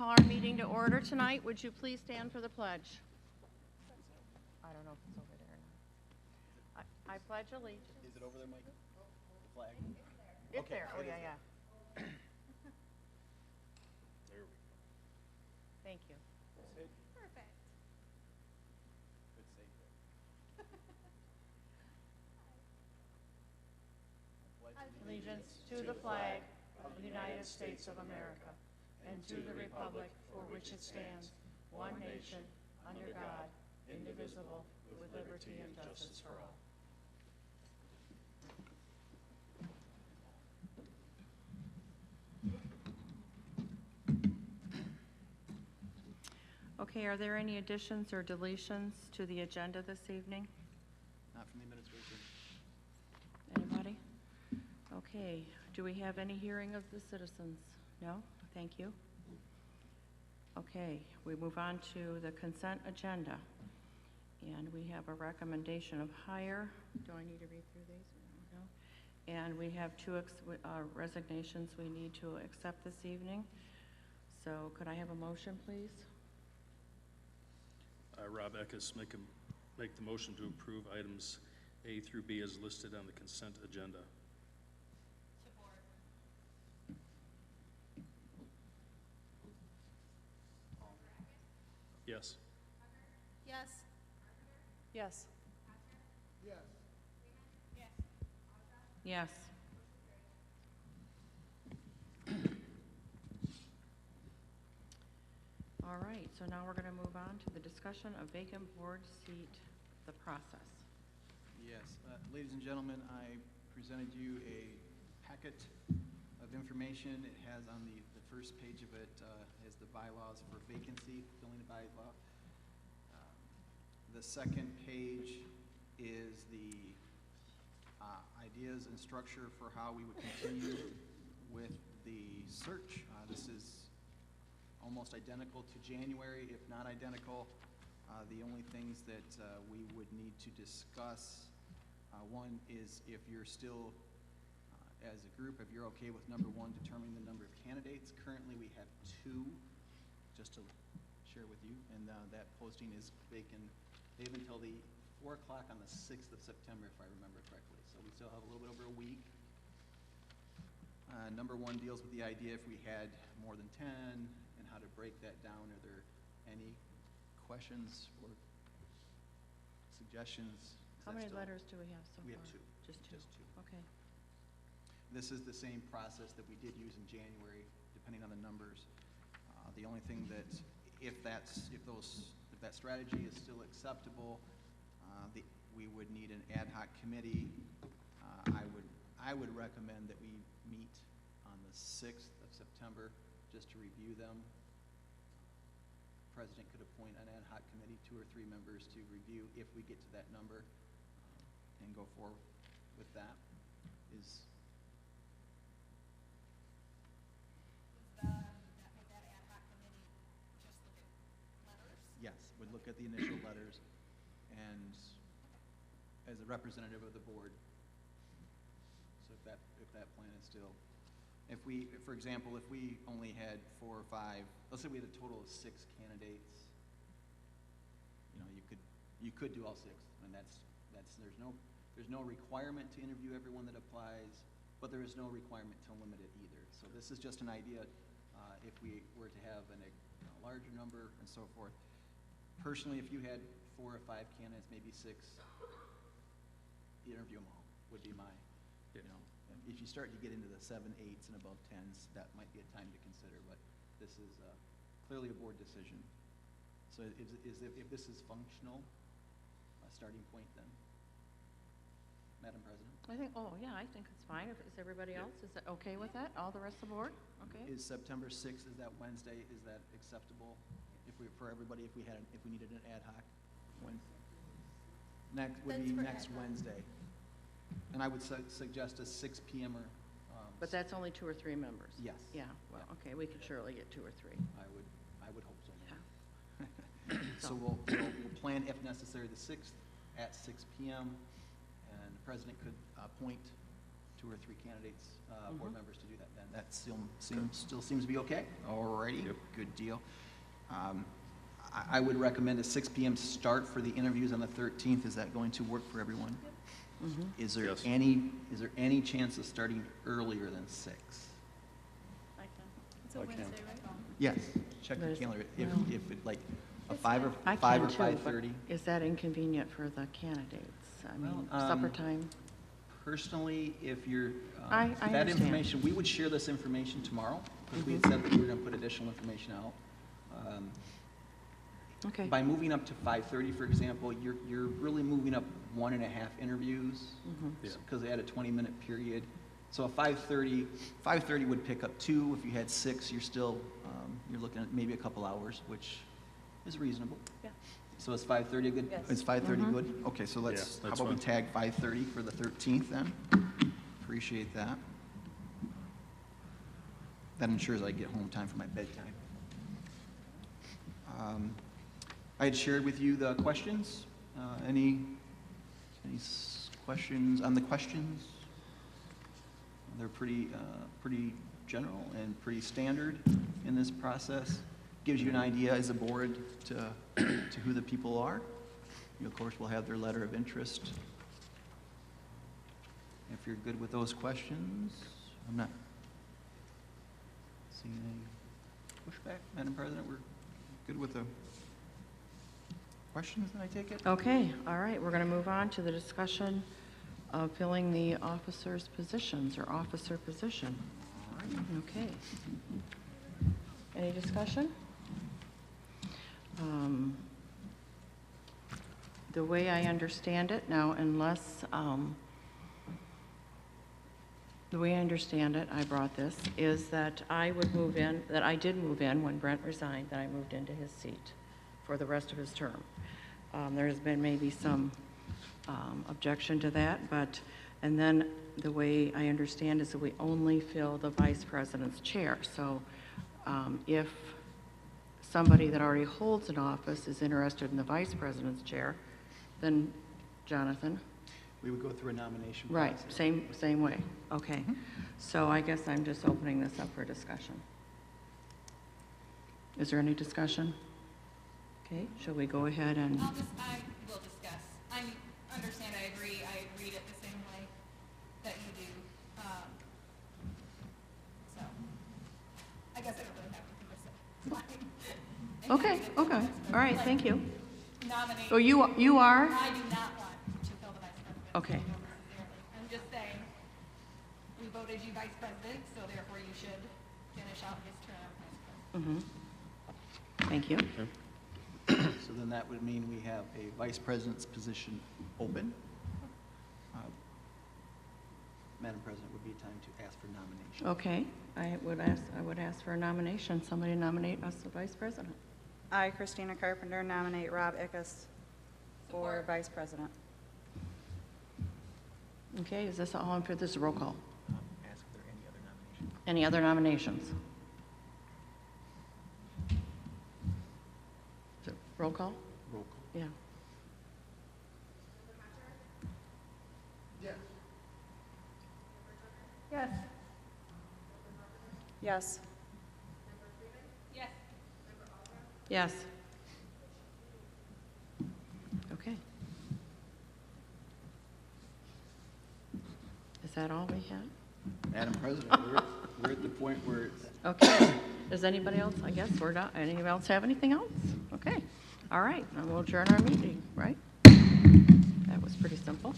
call our meeting to order tonight. Would you please stand for the pledge? I don't know if it's over there or not. I pledge allegiance. Is it over there, Mike? The flag? It's Okay, there. Oh, it is yeah, there. yeah. There we go. Thank you. Perfect. Good save there. Pledge Allegiance to the flag of the United States of America and to the republic for which it stands, one nation, under God, indivisible, with liberty and justice for all. Okay, are there any additions or deletions to the agenda this evening? Not from the administration. Anybody? Okay, do we have any hearing of the citizens? No? Thank you. Okay, we move on to the consent agenda. And we have a recommendation of hire. Do I need to read through these? No? And we have two resignations we need to accept this evening. So could I have a motion, please? Rob Eckes, make the motion to approve items A through B as listed on the consent agenda. Support. Yes. Yes. Yes. Yes. Yes. All right, so now we're going to move on to the discussion of vacant board seat, the process. Yes, ladies and gentlemen, I presented you a packet of information. It has on the first page of it has the bylaws for vacancy, filling the bylaw. The second page is the ideas and structure for how we would continue with the search. This is almost identical to January, if not identical. The only things that we would need to discuss, one is if you're still, as a group, if you're okay with number one, determining the number of candidates. Currently we have 2, just to share with you, and that posting is vacant. They have until the 4 o'clock on the 6th of September, if I remember correctly. So we still have a little bit over a week. Number one deals with the idea if we had more than 10 and how to break that down. Are there any questions or suggestions? How many letters do we have so far? We have 2. Just two? Just 2. Okay. This is the same process that we did use in January, depending on the numbers. The only thing that, if that strategy is still acceptable, we would need an ad hoc committee. I would recommend that we meet on the 6th of September just to review them. The President could appoint an ad hoc committee, 2 or 3 members to review if we get to that number and go forward with that. Would that ad hoc committee just look at letters? Yes, would look at the initial letters and as a representative of the board. So if that plan is still, for example, if we only had 4 or 5, let's say we had a total of 6 candidates, you could do all 6, and there's no requirement to interview everyone that applies, but there is no requirement to limit it either. So this is just an idea. If we were to have a larger number and so forth. Personally, if you had 4 or 5 candidates, maybe 6, interview them all would be my, if you start to get into the 7, 8s and above 10s, that might be a time to consider, but this is clearly a board decision. So if this is functional, a starting point then, Madam President? I think it's fine. Is everybody else, is that okay with that? All the rest of the board? Okay. Is September 6th, is that Wednesday, is that acceptable for everybody if we needed an ad hoc Wednesday? Next Wednesday. And I would suggest a 6 p.m. or. But that's only 2 or 3 members? Yes. Yeah, well, Yeah. okay, we could surely get 2 or 3. I would hope so. Yeah. So we'll plan, if necessary, the 6th at 6 p.m. and the president could appoint 2 or 3 candidates, board members to do that then. That still seems to be okay? Alrighty, Yep. good deal. I would recommend a 6 PM start for the interviews on the 13th. Is that going to work for everyone? Is there Yes. any chance of starting earlier than 6? It's a I can't. Wednesday, right? Yes, check the There's- calendar. well- If it, like, a It's 5 or I 5 or can too, but 5:30? is that inconvenient for the candidates? I mean, Well, supper time? Personally, if you're, I that understand. information, we would share this information tomorrow, because we had said that we were gonna put additional information out. Okay. By moving up to 5:30, for example, you're really moving up 1.5 interviews, Yeah. because they had a 20-minute period. So a 5:30 would pick up 2. If you had 6, you're still, you're looking at maybe a couple hours, which is reasonable. Yeah. So is 5:30 good? Yes. Is 5:30 good? Okay, so let's, Yeah, how that's about we fine. tag 5:30 for the 13th then? Appreciate that. That ensures I get home time for my bedtime. I had shared with you the questions. Any questions on the questions? They're pretty general and pretty standard in this process. Gives you an idea as a board to who the people are. You, of course, will have their letter of interest. If you're good with those questions, I'm not seeing any pushback, Madam President. We're good with the questions, then I take it? Okay, all right, we're going to move on to the discussion of filling the officers' positions or officer position. All right. Okay. Any discussion? The way I understand it now, unless, the way I understand it, I brought this, is that I would move in, that I did move in when Brent resigned, that I moved into his seat for the rest of his term. There has been maybe some objection to that, but, and then the way I understand is that we only fill the vice president's chair. So if somebody that already holds an office is interested in the vice president's chair, then Jonathan? We would go through a nomination Right, process. same way, okay. So I guess I'm just opening this up for discussion. Is there any discussion? Okay, shall we go ahead and, I will discuss. I understand, I agree, I read it the same way that you do. So, I guess I don't really have anything to say. It's fine. okay, okay, all right, thank you. Nominate. So you are? I do not want to fill the vice president. Okay. Necessarily. I'm just saying, we voted you vice president, so therefore you should finish out his term as president. Thank you. So then that would mean we have a vice president's position open. Madam President, would be time to ask for nomination. Okay, I would ask for a nomination. Somebody nominate us the vice president. I, Christina Carpenter, nominate Rob Ickes for Support. Vice President. Okay, is this all in for this roll call? Ask if there are any other nominations. Any other nominations? Is it roll call? Roll call. Yeah. Yes. Yes. Yes. Yes. Okay. Is that all we had? Madam President, we're at the point where it's Okay. Does anybody else, I guess we're not, anybody else have anything else? Okay. All right, then we'll adjourn our meeting, right? That was pretty simple.